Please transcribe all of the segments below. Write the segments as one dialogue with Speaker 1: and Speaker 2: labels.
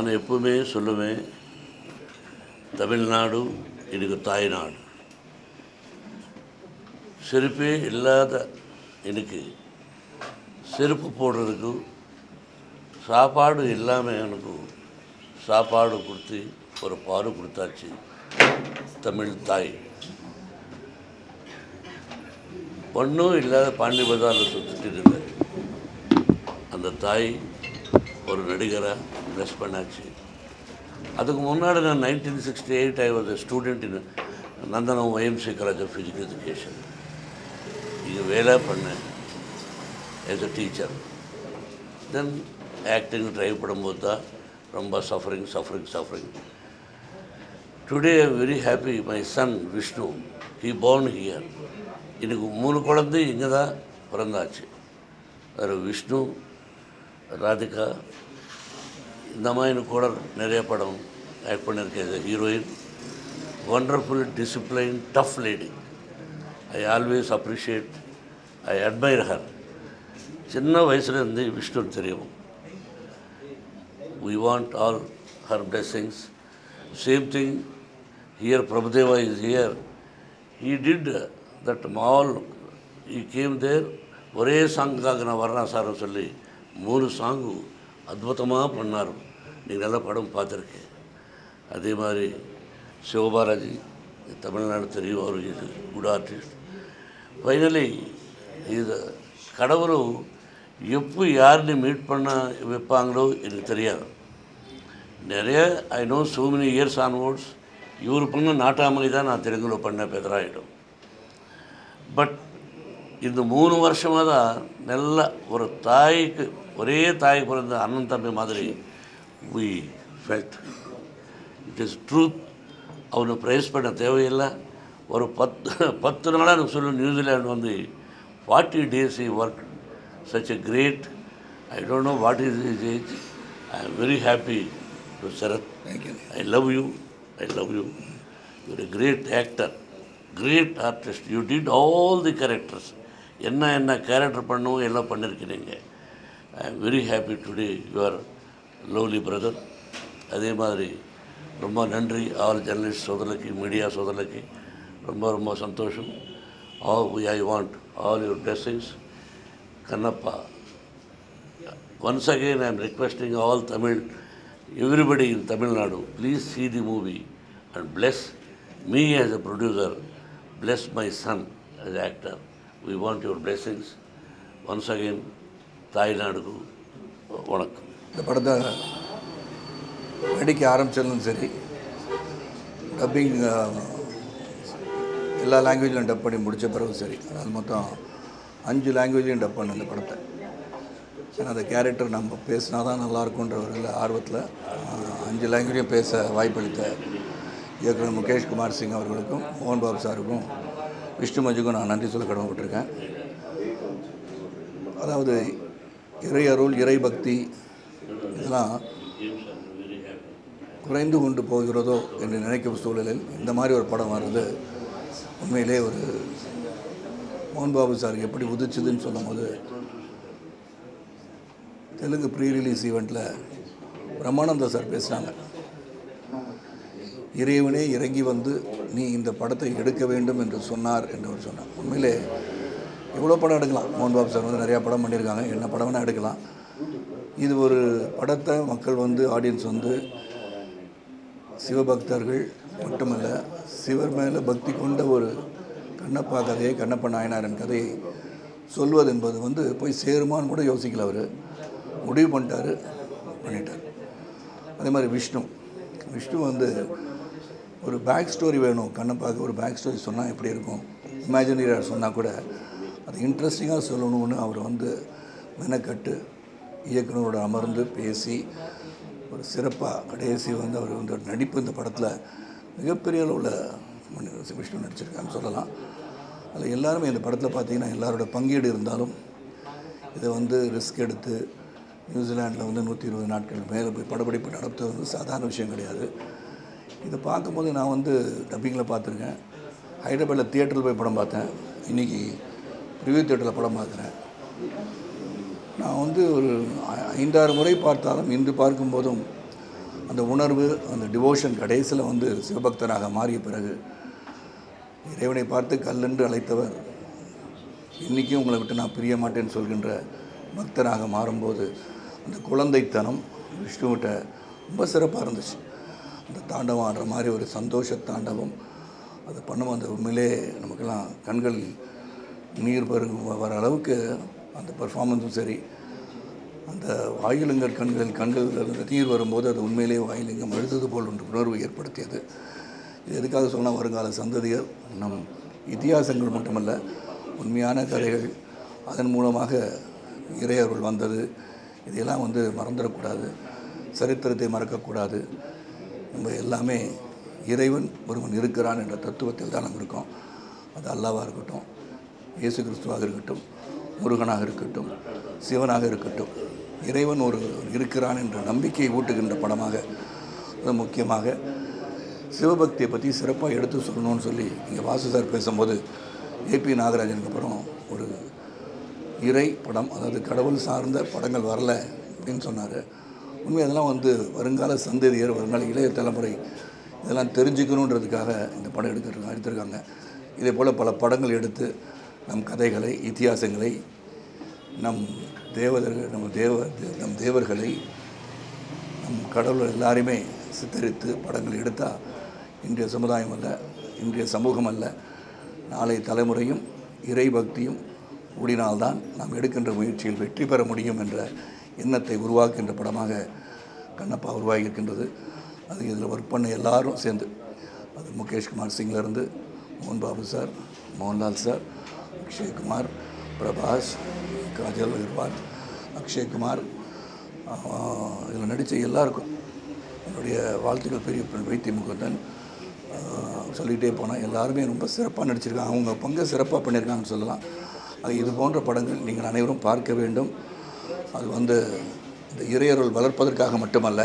Speaker 1: நான் எப்பவுமே சொல்லுவேன், தமிழ்நாடு எனக்கு தாய்நாடு. செருப்பே இல்லாத எனக்கு செருப்பு போடுறதுக்கு சாப்பாடு இல்லாமல் எனக்கு சாப்பாடு கொடுத்து ஒரு பாரு கொடுத்தாச்சு தமிழ் தாய். ஒன்றும் இல்லாத பாண்டி பஜாரில் சுற்றிட்டு இருந்தேன். அந்த தாய் ஒரு நடிகராக ப்ளஸ் பண்ணாச்சு. அதுக்கு முன்னாடி நான் 1968 I was a student in Nandanam YMCA college of physical education. இங்கே வேலை பண்ணேன் as a teacher. Then acting try பண்ணும்போது தான் ரொம்ப suffering. Today I am very happy. My son Vishnu, he born here. எனக்கு 3 குழந்தை இங்கே தான் பிறந்தாச்சு. அதில் விஷ்ணு, ராதிகா, இந்த மாதிரி கூட நிறைய படம் ஆக்ட் பண்ணியிருக்கேன். Heroine, wonderful, discipline, tough lady. I always appreciate, I admire her. சின்ன வயசுலேருந்து விஷ்ணு தெரியும். We want all her blessings. Same thing here, Prabhudeva is here. He did that all, he came there. ஒரே சாங்குக்காக நான் வர்றேன் சார்னு சொல்லி 3 சாங்கு அற்புதமாக பண்ணார். நீங்கள் நல்ல படம் பார்த்துருக்கேன். அதே மாதிரி சிவபாலாஜி, தமிழ்நாடு தெரியும், அவருக்கு குட் ஆர்டிஸ்ட். ஃபைனலி இது கடவுளும் எப்போ யாருன்னு மீட் பண்ண வைப்பாங்களோ எனக்கு தெரியாது. நிறைய I know so many years onwards இவர் பண்ண நாட்டாமலை தான் நான் தெலுங்குல பண்ண பெதராயிடும். பட் இந்த 3 வருஷமாக தான் நல்ல ஒரு தாய்க்கு, ஒரே தாய்க்கு பிறந்த அண்ணன் தம்பி மாதிரி we felt. It is truth. அவனை ப்ரைஸ் பண்ண தேவையில்லை. ஒரு 10 நாளாக எனக்கு சொல்லு, நியூசிலாண்டு வந்து 40 days he worked. Such a great, I don't know what is his age. I am very happy to Sarath.
Speaker 2: Thank you.
Speaker 1: I love you. You are a great actor, great artist. You did all the characters. என்ன character பண்ணவும் எல்லாம் பண்ணியிருக்கிறீங்க. I am very happy today. You are lovely brother. அதே மாதிரி ரொம்ப நன்றி all journalist சோதரலுக்கு, media சோதரலுக்கு ரொம்ப சந்தோஷம். I want all your blessings. Kannappa, once again I am requesting all everybody in Tamil Nadu, please see the movie and bless me as a producer, bless my son as an actor. We want your blessings. Once again, தாய்நாடுக்கு வணக்கம்.
Speaker 2: இந்த படத்தை நடிக்க ஆரம்பித்தாலும் சரி, dubbing எல்லா லாங்குவேஜிலும் dub பண்ணி முடித்த பிறகு சரி, அது மொத்தம் 5 லாங்குவேஜ்லையும் டப் பண்ண இந்த படத்தை. ஏன்னா அந்த கேரக்டர் நம்ம பேசினா தான் நல்லாயிருக்குன்ற ஒரு ஆர்வத்தில் 5 லாங்குவேஜையும் பேச வாய்ப்பளித்த இயக்குனர் முகேஷ் குமார் சிங் அவர்களுக்கும், மோகன் பாபு சாருக்கும், விஷ்ணு மஞ்சுக்கும் நான் நன்றி சொல்ல கடமைப்பட்டிருக்கேன். அதாவது இறை அருள், இறை பக்தி இதெல்லாம் குறைந்து கொண்டு போகிறதோ என்று நினைக்கும் சூழலில் இந்த மாதிரி ஒரு படம் வர்றது உண்மையிலே ஒரு மோகன் பாபு சாருக்கு எப்படி உதிச்சுதுன்னு சொல்லும் போது, தெலுங்கு ப்ரீ ரிலீஸ் ஈவெண்ட்டில் பிரம்மானந்தா சார் பேசுகிறாங்க. இறைவனே இறங்கி வந்து நீ இந்த படத்தை எடுக்க வேண்டும் என்று சொன்னார் என்று அவர் சொன்னார். உண்மையிலே எவ்வளோ படம் எடுக்கலாம். மோகன் பாபு சார் வந்து நிறையா படம் பண்ணியிருக்காங்க. என்ன படம் வேணால் எடுக்கலாம். இது ஒரு படத்தை மக்கள் வந்து, ஆடியன்ஸ் வந்து சிவபக்தர்கள் மட்டுமல்ல, சிவர் மேலே பக்தி கொண்ட ஒரு கண்ணப்பா கதையை, கண்ணப்ப நாயனாரின் கதையை சொல்வது என்பது வந்து போய் சேருமான்னு கூட யோசிக்கல. அவர் முடிவு பண்ணிட்டார். அதே மாதிரி விஷ்ணு வந்து ஒரு பேக் ஸ்டோரி வேணும். கண்ணப்பாவுக்கு ஒரு பேக் ஸ்டோரி சொன்னால் எப்படி இருக்கும், இமேஜினரியாக சொன்னால் கூட அது இன்ட்ரெஸ்டிங்காக சொல்லணும்னு அவர் வந்து மெனக்கட்டு இயக்குனரோட அமர்ந்து பேசி ஒரு சிறப்பாக கடைசி வந்து அவர் வந்து ஒரு நடிப்பு இந்த படத்தில் மிகப்பெரிய அளவில் விஷ்ணு நடிச்சிருக்கான்னு சொல்லலாம். அதில் எல்லாருமே இந்த படத்தில் பார்த்திங்கன்னா எல்லாரோட பங்கீடு இருந்தாலும் இதை வந்து ரிஸ்க் எடுத்து நியூசிலாண்டில் வந்து 120 நாட்கள் மேலே போய் படப்பிடிப்பு நடத்துவது வந்து சாதாரண விஷயம் கிடையாது. இதை பார்க்கும்போது நான் வந்து டப்பிங்கில் பார்த்துருக்கேன். ஹைதராபாத்தில் தியேட்டரில் போய் படம் பார்த்தேன். இன்றைக்கி ரிவ்யூ தியேட்டரில் படம் பார்க்குறேன். நான் வந்து ஒரு 5-6 முறை பார்த்தாலும் இன்று பார்க்கும்போதும் அந்த உணர்வு, அந்த டிவோஷன் கடைசியில் வந்து சிவபக்தனாக மாறிய பிறகு இறைவனை பார்த்து கல்லென்று அழைத்தவர் இன்றைக்கும் உங்களை விட்டு நான் பிரிய மாட்டேன்னு சொல்கின்ற பக்தனாக மாறும்போது அந்த குழந்தைத்தனம் விஷ்ணுவிட்ட ரொம்ப சிறப்பாக இருந்துச்சு. அந்த தாண்டவம் ஆடுற மாதிரி ஒரு சந்தோஷ தாண்டவம் அது பண்ணும். அந்த உண்மையிலே நமக்கெல்லாம் கண்கள் நீர் வர அளவுக்கு அந்த பர்ஃபார்மன்ஸும் சரி, அந்த வாயிலுங்கர் கண்கள் நீர் வரும்போது அது உண்மையிலே வாயிலிங்கம் அழுத்தது போல் ஒன்று உணர்வு ஏற்படுத்தியது. இது எதுக்காக சொன்னால் வருங்கால சந்ததியர் நம் இதிகாசங்கள் மட்டுமல்ல, உண்மையான கதைகள், அதன் மூலமாக இறையருள் வந்தது, இதையெல்லாம் வந்து மறந்துடக்கூடாது, சரித்திரத்தை மறக்கக்கூடாது. நம்ம எல்லாமே இறைவன் ஒருவன் இருக்கிறான் என்ற தத்துவத்தில் தான் நம்ம இருக்கோம். அது அல்லாவாக இருக்கட்டும், இயேசு கிறிஸ்துவாக இருக்கட்டும், முருகனாக இருக்கட்டும், சிவனாக இருக்கட்டும், இறைவன் ஒரு இருக்கிறான் என்ற நம்பிக்கையை ஊட்டுகின்ற படமாக, அது முக்கியமாக சிவபக்தியை பற்றி சிறப்பாக எடுத்து சொல்லணும்னு சொல்லி இங்கே வாசு சார் பேசும்போது ஏபி நாகராஜனுக்கு அப்புறம் ஒரு இறை படம், அதாவது கடவுள் சார்ந்த படங்கள் வரல அப்படின்னு சொன்னார். உண்மை அதெல்லாம் வந்து வருங்கால சந்ததியர், வருங்கால இளைய தலைமுறை இதெல்லாம் தெரிஞ்சுக்கணுன்றதுக்காக இந்த படம் எடுத்திருக்காங்க. இதே போல் பல படங்கள் எடுத்து நம் கதைகளை, இதிகாசங்களை, நம் தேவர்களை, நம் கடவுள் எல்லாரையுமே சித்தரித்து படங்கள் எடுத்தால் இன்றைய சமுதாயம் அல்ல, இன்றைய சமூகம் அல்ல, நாளை தலைமுறையும் இறை பக்தியும் கூடினால்தான் நாம் எடுக்கின்ற முயற்சியில் வெற்றி பெற முடியும் என்ற எண்ணத்தை உருவாக்குகின்ற படமாக கண்ணப்பா உருவாகியிருக்கின்றது. அது இதில் ஒர்க் பண்ண எல்லாரும் சேர்ந்து, அது முகேஷ்குமார் சிங்லேருந்து மோகன் பாபு சார், மோகன்லால் சார், அக்ஷய்குமார், பிரபாஸ், காஜல் அகர்வால், அக்ஷய்குமார், இதில் நடித்த எல்லாருக்கும் என்னுடைய வாழ்த்துக்கள். பெரிய வைத்திய முகுந்தன், சொல்லிகிட்டே போனால் எல்லாருமே ரொம்ப சிறப்பாக நடிச்சிருக்காங்க. அவங்க பங்கு சிறப்பாக பண்ணியிருக்காங்கன்னு சொல்லலாம். அது இது போன்ற படங்கள் நீங்கள் அனைவரும் பார்க்க வேண்டும். அது வந்து இந்த இறையருள் வளர்ப்பதற்காக மட்டுமல்ல,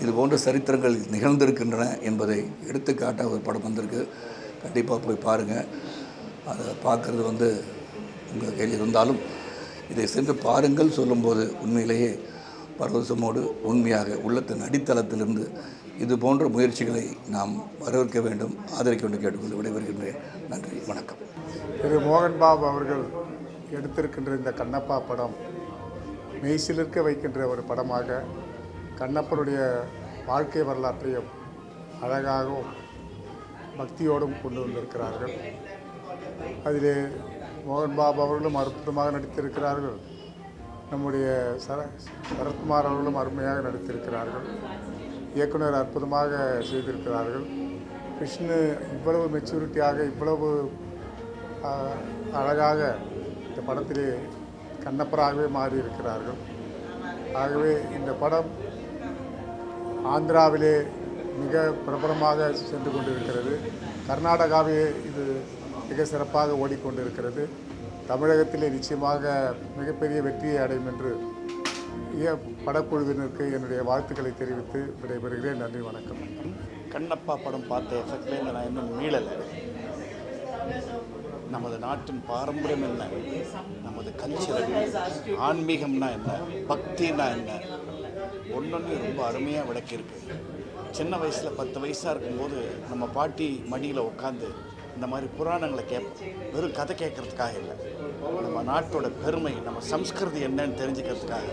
Speaker 2: இது போன்ற சரித்திரங்கள் நிகழ்ந்திருக்கின்றன என்பதை எடுத்துக்காட்டாக ஒரு படம் வந்திருக்கு. கண்டிப்பாக போய் பாருங்கள். அதை பார்க்குறது வந்து உங்கள் கையில் இருந்தாலும் இதை சென்று பாருங்கள் சொல்லும்போது உண்மையிலேயே பரவசமோடு உண்மையாக உள்ளத்தின் அடித்தளத்திலிருந்து இது போன்ற முயற்சிகளை நாம் வரவேற்க வேண்டும், ஆதரிக்க வேண்டும் கேட்டுக்கொண்டு விடைபெறுகின்றேன். நன்றி, வணக்கம்.
Speaker 3: திரு மோகன் பாபு அவர்கள் எடுத்திருக்கின்ற இந்த கண்ணப்பா படம் மெய்சிலிருக்க வைக்கின்ற ஒரு படமாக கண்ணப்பனுடைய வாழ்க்கை வரலாற்றையும் அழகாகவும் பக்தியோடும் கொண்டு வந்திருக்கிறார்கள். அதிலே மோகன் பாபு அவர்களும் அற்புதமாக நடித்திருக்கிறார்கள். நம்முடைய சரத்குமார் அவர்களும் அருமையாக நடித்திருக்கிறார்கள். இயக்குனர் அற்புதமாக செய்திருக்கிறார்கள். கிருஷ்ணு இவ்வளவு மெச்சூரிட்டியாக, இவ்வளவு அழகாக இந்த படத்திலே கண்ணப்பராகவே மாறியிருக்கிறார்கள். ஆகவே இந்த படம் ஆந்திராவிலே மிக பிரபலமாக சென்று கொண்டிருக்கிறது. கர்நாடகாவிலே இது மிக சிறப்பாக ஓடிக்கொண்டிருக்கிறது. தமிழகத்திலே நிச்சயமாக மிகப்பெரிய வெற்றியை அடையும் என்று படக்குழுவினருக்கு என்னுடைய வாழ்த்துக்களை தெரிவித்து விடைபெறுகிறேன். நன்றி, வணக்கம்.
Speaker 4: கண்ணப்பா படம் பார்த்த எஃபெக்ட்லேருந்து நான் இன்னும் மீளலை. நமது நாட்டின் பாரம்பரியம் என்ன, நமது கல்ச்சர், ஆன்மீகம்னா என்ன, பக்தின்னா என்ன, ஒன்றொன்று ரொம்ப அருமையாக விளக்கியிருக்கு. சின்ன வயசில் 10 வயசாக இருக்கும்போது நம்ம பாட்டி மடியில் உட்காந்து இந்த மாதிரி புராணங்களை கேட்போம். வெறும் கதை கேட்குறதுக்காக இல்லை, நம்ம நாட்டோட பெருமை, நம்ம சம்ஸ்கிருதி என்னன்னு தெரிஞ்சுக்கிறதுக்காக.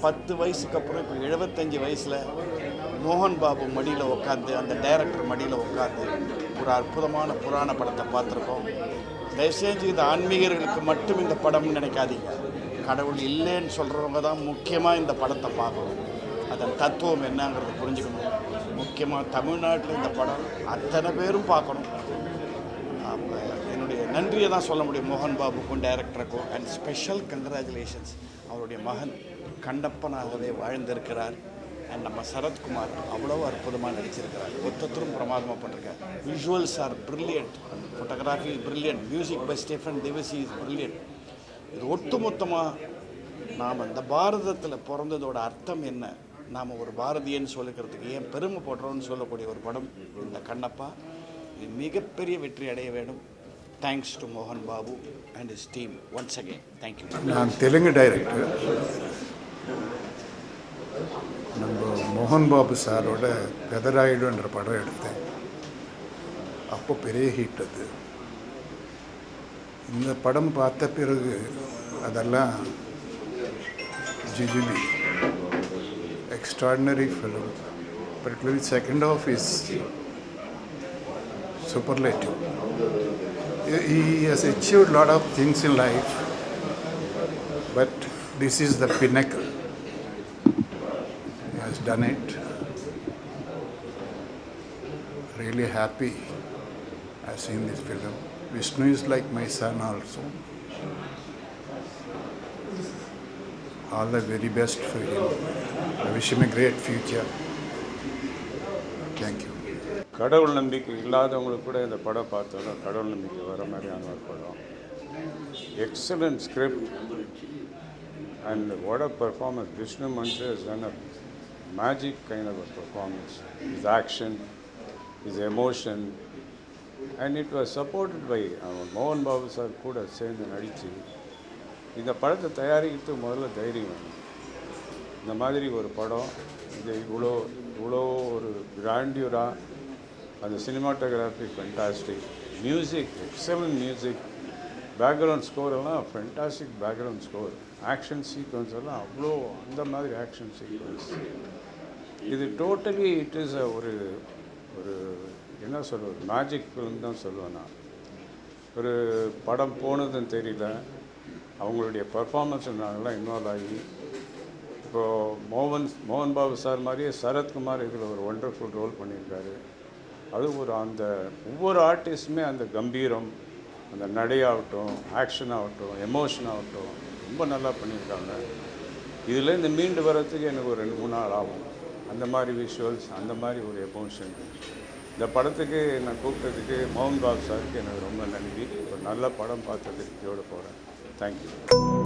Speaker 4: 10 வயசுக்கு அப்புறம் இப்போ 75 வயசில் மோகன் பாபு மடியில் உட்காந்து, அந்த டைரக்டர் மடியில் உட்காந்து ஒரு அற்புதமான புராண படத்தை பார்த்துருக்கோம். தயவுசெஞ்சு இது ஆன்மீகர்களுக்கு மட்டும் இந்த படம்னு நினைக்காதீங்க. கடவுள் இல்லைன்னு சொல்கிறவங்க தான் முக்கியமாக இந்த படத்தை பார்க்கணும். அதன் தத்துவம் என்னங்கிறத புரிஞ்சுக்கணும். முக்கியமாக தமிழ்நாட்டில் இந்த படம் அத்தனை பேரும் பார்க்கணும். அப்போ என்னுடைய நன்றியை தான் சொல்ல முடியும் மோகன் பாபுக்கும் டைரக்டருக்கும். And special congratulations. அவருடைய மகன் கண்ணப்பனாகவே வாழ்ந்திருக்கிறார். அண்ட் நம்ம சரத்குமார் அவ்வளோ அற்புதமாக நடிச்சிருக்கிறார். ஒத்தத்தரும் பிரமாதமாக பண்ணிருக்கார். Visuals are brilliant, photography is brilliant, music by Stephen Devassy is brilliant. இது ஒட்டுமொத்தமாக நாம் இந்த பாரதத்தில் பிறந்ததோட அர்த்தம் என்ன, நாம் ஒரு பாரதியன்னு சொல்லிக்கிறதுக்கு ஏன் பெருமைப்படுறோன்னு சொல்லக்கூடிய ஒரு படம் இந்த கண்ணப்பா. இது மிகப்பெரிய வெற்றி அடைய வேண்டும். தேங்க்ஸ் டு மோகன் Babu and his team once again. Thank you.
Speaker 3: நான் தெலுங்கு டைரக்டர். நம்ம மோகன் பாபு சாரோட பெதராயிடுன்ற படம் எடுத்தேன். அப்போ பெரிய ஹிட் அது. இந்த படம் பார்த்த பிறகு அதெல்லாம் GGB extraordinary film, particularly second half is superlative. He has achieved a lot of things in life, but this is the pinnacle. He has done it. Really happy I've seen this film. Vishnu is like my son also. All the very best for him. I wish him a great future. Thank you.
Speaker 5: கடவுள் நம்பிக்கை இல்லாதவங்களுக்கு கூட இந்த படம் பார்த்தோன்னா கடவுள் நம்பிக்கை வர மாதிரியான ஒரு படம். Excellent script and what a performance. Vishnu Manchu has done a magic kind of a performance. His action, his emotion, and it was supported by மோகன் பாபு சார் கூட சேர்ந்து நடித்து இந்த படத்தை தயாரிக்கிறது முதல்ல தைரியம் வேணும். இந்த மாதிரி ஒரு படம் இது இவ்வளோ ஒரு கிராண்டியூராக, அந்த cinematography fantastic, music excellent music, background score எல்லாம் fantastic background score, action sequence எல்லாம் அவ்வளோ அந்த மாதிரி ஆக்ஷன் சீக்வன்ஸ். இது டோட்டலி இட் இஸ் ஒரு ஒரு என்ன சொல்வது, மேஜிக் ஃபிலிம் தான் சொல்லுவேன் நான். ஒரு படம் போனதுன்னு தெரியல, அவங்களுடைய பர்ஃபார்மன்ஸ் நாங்கள்லாம் இன்வால்வ் ஆகி இப்போது மோகன் பாபு சார் மாதிரியே சரத்குமார் இதில் ஒரு ஒண்டர்ஃபுல் ரோல் பண்ணியிருக்காரு. அது அந்த ஒவ்வொரு ஆர்டிஸ்ட்டுமே அந்த கம்பீரம், அந்த நடையாகட்டும், ஆக்ஷன் ஆகட்டும், எமோஷன் ஆகட்டும் ரொம்ப நல்லா பண்ணியிருக்காங்க. இதுலேருந்து மீண்டு வர்றதுக்கு எனக்கு ஒரு 2-3 நாள் ஆகும். அந்த மாதிரி விஷுவல்ஸ், அந்த மாதிரி ஒரு எமோஷன். இந்த படத்துக்கு நான் கூப்பிட்டதுக்கு மோகன் பாபு சாருக்கு எனக்கு ரொம்ப நன்றி. ஒரு நல்ல படம் பார்த்ததுக்கு இதோடு போகிறேன். தேங்க்யூ.